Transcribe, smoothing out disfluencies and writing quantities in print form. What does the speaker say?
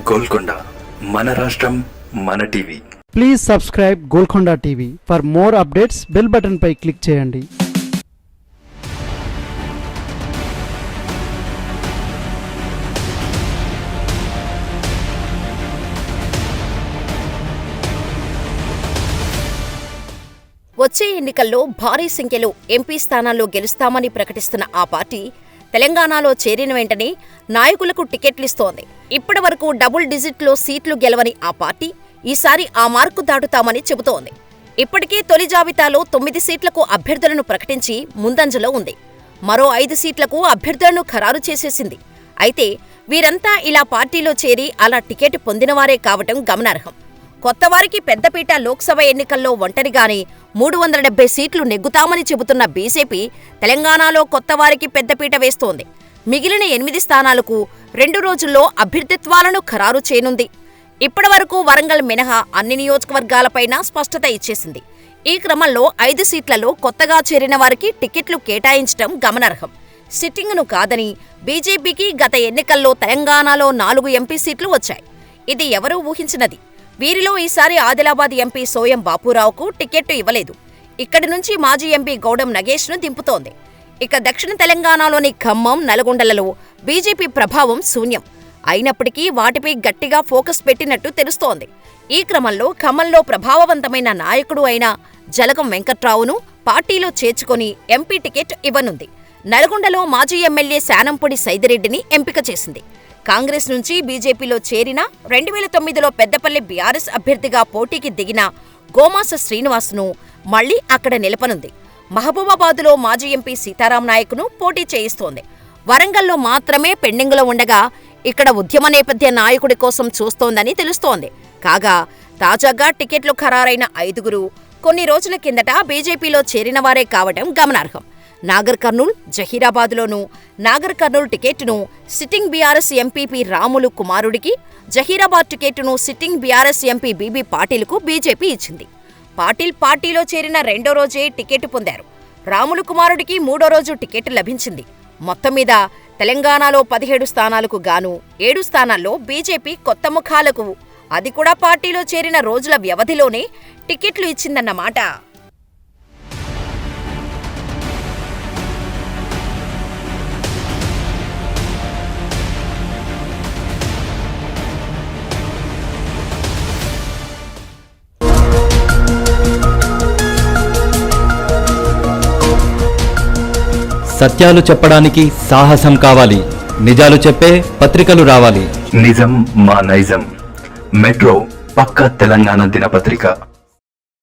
గోల్కొండ మన రాష్ట్రం మన TV. Please subscribe Golconda TV. For more updates bell button పై క్లిక్ చేయండి. వచ్చే ఎన్నికల్లో భారీ సంఖ్యలో ఎంపీ స్థానాల్లో గెలుస్తామని ప్రకటిస్తున్న ఆ పార్టీ తెలంగాణలో చేరిన వెంటనే నాయకులకు టికెట్లిస్తోంది. ఇప్పటివరకు డబుల్ డిజిట్లో సీట్లు గెలవని ఆ పార్టీ ఈసారి ఆ మార్కు దాటుతామని చెబుతోంది. ఇప్పటికే తొలి జాబితాలో 9 సీట్లకు అభ్యర్థులను ప్రకటించి ముందంజలో ఉంది. మరో 5 సీట్లకు అభ్యర్థులను ఖరారు చేసేసింది. అయితే వీరంతా ఇలా పార్టీలో చేరి అలా టికెట్ పొందినవారే కావటం గమనార్హం. కొత్తవారికి పెద్దపీట లోక్సభ ఎన్నికల్లో ఒంటరిగానే 370 సీట్లు నెగ్గుతామని చెబుతున్న బీజేపీ తెలంగాణలో కొత్తవారికి పెద్దపీట వేస్తోంది. మిగిలిన 8 స్థానాలకు 2 రోజుల్లో అభ్యర్థిత్వాలను ఖరారు చేయనుంది. ఇప్పటివరకు వరంగల్ మినహా అన్ని నియోజకవర్గాలపైన స్పష్టత ఇచ్చేసింది. ఈ క్రమంలో 5 సీట్లలో కొత్తగా చేరిన వారికి టికెట్లు కేటాయించడం గమనార్హం. సిట్టింగును కాదని బీజేపీకి గత ఎన్నికల్లో తెలంగాణలో 4 ఎంపీ సీట్లు వచ్చాయి. ఇది ఎవరూ ఊహించినది. వీరిలో ఈసారి ఆదిలాబాద్ ఎంపీ సోయం బాపురావుకు టికెట్టు ఇవ్వలేదు. ఇక్కడి నుంచి మాజీ ఎంపీ గౌడం నగేష్ను దింపుతోంది. ఇక దక్షిణ తెలంగాణలోని ఖమ్మం, నల్గొండలలో బీజేపీ ప్రభావం శూన్యం. అయినప్పటికీ వాటిపై గట్టిగా ఫోకస్ పెట్టినట్టు తెలుస్తోంది. ఈ క్రమంలో ఖమ్మంలో ప్రభావవంతమైన నాయకుడు అయిన జలగం వెంకట్రావును పార్టీలో చేర్చుకొని ఎంపీ టికెట్ ఇవ్వనుంది. నల్గొండలో మాజీ ఎమ్మెల్యే శానంపూడి సైదిరెడ్డిని ఎంపిక చేసింది. కాంగ్రెస్ నుంచి బీజేపీలో చేరిన 2009లో పెద్దపల్లి బీఆర్ఎస్ అభ్యర్థిగా పోటీకి దిగిన గోమాస శ్రీనివాస్ను మళ్లీ అక్కడ నిలపనుంది. మహబూబాబాదులో మాజీ ఎంపీ సీతారాం నాయక్ను పోటీ చేయిస్తోంది. వరంగల్లో మాత్రమే పెండింగులో ఉండగా ఇక్కడ ఉద్యమ నేపథ్య నాయకుడి కోసం చూస్తోందని తెలుస్తోంది. కాగా తాజాగా టికెట్లు ఖరారైన 5గురు కొన్ని రోజుల కిందట బీజేపీలో చేరినవారే కావడం గమనార్హం. నాగర్ కర్నూల్, జహీరాబాద్లోనూ నాగర్ కర్నూల్ టికెట్ను సిట్టింగ్ బీఆర్ఎస్ ఎంపీ రాములు కుమారుడికి, జహీరాబాద్ టికెట్ను సిట్టింగ్ బీఆర్ఎస్ ఎంపీ బీబీ పాటిల్కు బీజేపీ ఇచ్చింది. పాటిల్ పార్టీలో చేరిన 2వ రోజే టికెట్ పొందారు. రాములు కుమారుడికి 3వ రోజు టికెట్ లభించింది. మొత్తం మీద తెలంగాణలో 17 స్థానాలకు గాను 7 స్థానాల్లో బీజేపీ కొత్త ముఖాలకు, అది కూడా పార్టీలో చేరిన రోజుల వ్యవధిలోనే టికెట్లు ఇచ్చిందన్నమాట. సత్యాలు చెప్పడానికి సాహసం కావాలి. నిజాలు చెప్పే పత్రికలు రావాలి. నిజం మా నైజం. మెట్రో పక్క తెలంగాణ దినపత్రిక.